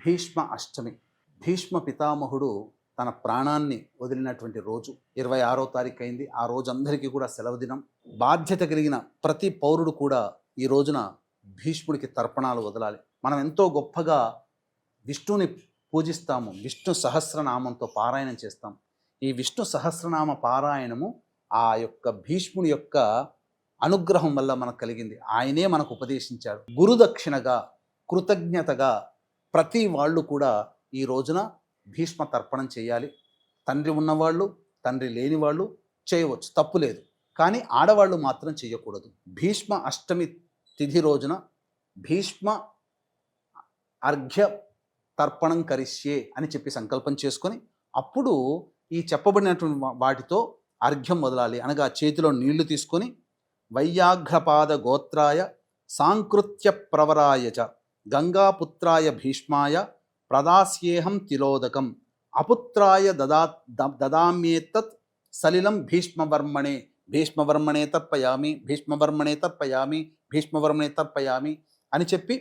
భీష్మ అష్టమి. భీష్మ పితామహుడు తన ప్రాణాన్ని వదిలినటువంటి రోజు 26వ తారీఖు అయింది. ఆ రోజు అందరికీ కూడా సెలవు దినం. బాధ్యత కలిగిన ప్రతి పౌరుడు కూడా ఈ రోజున భీష్ముడికి తర్పణాలు వదలాలి. మనం ఎంతో గొప్పగా విష్ణుని పూజిస్తాము, విష్ణు సహస్రనామంతో పారాయణం చేస్తాం. ఈ విష్ణు సహస్రనామ పారాయణము ఆ యొక్క భీష్ముని యొక్క అనుగ్రహం వల్ల మనకు కలిగింది. ఆయనే మనకు ఉపదేశించాడు. గురుదక్షిణగా, కృతజ్ఞతగా ప్రతి వాళ్ళు కూడా ఈ రోజున భీష్మ తర్పణం చేయాలి. తండ్రి ఉన్నవాళ్ళు, తండ్రి లేని వాళ్ళు చేయవచ్చు, తప్పు లేదు. కానీ ఆడవాళ్ళు మాత్రం చేయకూడదు. భీష్మ అష్టమి తిథి రోజున భీష్మ అర్ఘ్య తర్పణం కరిష్యే అని చెప్పి సంకల్పం చేసుకొని అప్పుడు ఈ చెప్పబడినటువంటి వాటితో అర్ఘ్యం వదలాలి. అనగా చేతిలో నీళ్లు తీసుకొని వైయాఘ్రపాద గోత్రాయ సాంకృత్య ప్రవరాయ చ గంగాపుత్రాయ భీష్మాయ ప్రదాస్యేహం తిలోదకం అపుత్రాయ దదామ్యేతత్ సలిలం భీష్మవర్మణే భీష్మవర్మణే తర్పయామి భీష్మవర్మణే తర్పయామి భీష్మవర్మణే తర్పయామి అని చెప్పి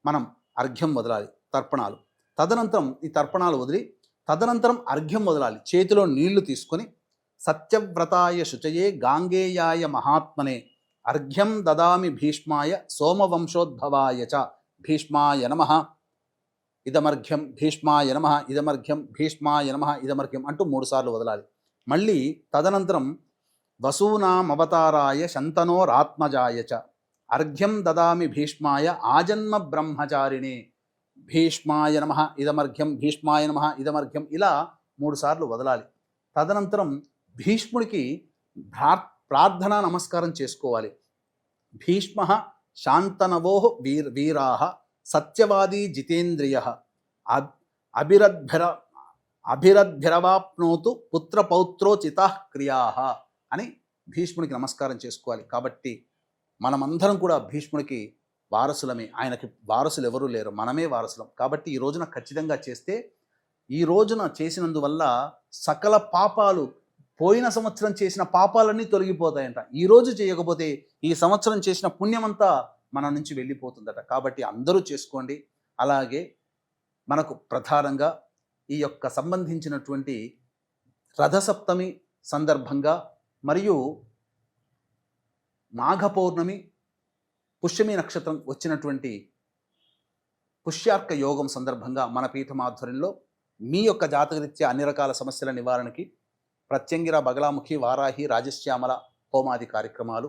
మనం అర్ఘ్యం వదలాలి, తర్పణాలు. తదనంతరం ఈ తర్పణాలు వదిలి తదనంతరం అర్ఘ్యం వదలాలి. చేతిలో నీళ్లు తీసుకొని సత్యవ్రతాయ శుచయే గాంగేయాయ మహాత్మనే అర్ఘ్యం దదామి భీష్మాయ సోమవంశోద్భవాయ చ భీష్మాయ నమః ఇదమర్ఘ్యం భీష్మాయ నమః ఇదమర్ఘ్యం భీష్మాయ నమః ఇదమర్ఘ్యం అంటూ 3 సార్లు వదలాలి. మళ్ళీ తదనంతరం వసూనామవతారాయ శంతనోరాత్మజాయ చ అర్ఘ్యం దదామి భీష్మాయ ఆజన్మ బ్రహ్మచారిణే భీష్మాయ నమః ఇదమర్ఘ్యం భీష్మాయ నమః ఇదమర్ఘ్యం ఇలా 3 సార్లు వదలాలి. తదనంతరం భీష్ముడికి ప్రార్థనా నమస్కారం చేసుకోవాలి. భీష్మ శాంతనవో వీరాః సత్యవాదీ జితేంద్రియః అభిరద్భిరవాప్నోతు పుత్రపౌత్రోచితాః క్రియాః అని భీష్ముడికి నమస్కారం చేసుకోవాలి. కాబట్టి మనమందరం కూడా భీష్ముడికి వారసులమే. ఆయనకి వారసులు ఎవరూ లేరు, మనమే వారసులం. కాబట్టి ఈ రోజున ఖచ్చితంగా చేస్తే, ఈ రోజున చేసినందువల్ల సకల పాపాలు, పోయిన సంవత్సరం చేసిన పాపాలన్నీ తొలగిపోతాయంట. ఈ రోజు చేయకపోతే ఈ సంవత్సరం చేసిన పుణ్యమంతా మన నుంచి వెళ్ళిపోతుందట. కాబట్టి అందరూ చేసుకోండి. అలాగే మనకు ప్రధానంగా ఈ యొక్క సంబంధించినటువంటి రథసప్తమి సందర్భంగా మరియు మాఘ పౌర్ణమి పుష్యమి నక్షత్రం వచ్చినటువంటి పుష్యార్క యోగం సందర్భంగా మన పీఠం ఆధ్వర్యంలో మీ యొక్క జాతకరీత్యా అన్ని రకాల సమస్యల నివారణకి ప్రత్యంగిర, బగలాముఖి, వారాహి, రాజశ్యామల హోమాది కార్యక్రమాలు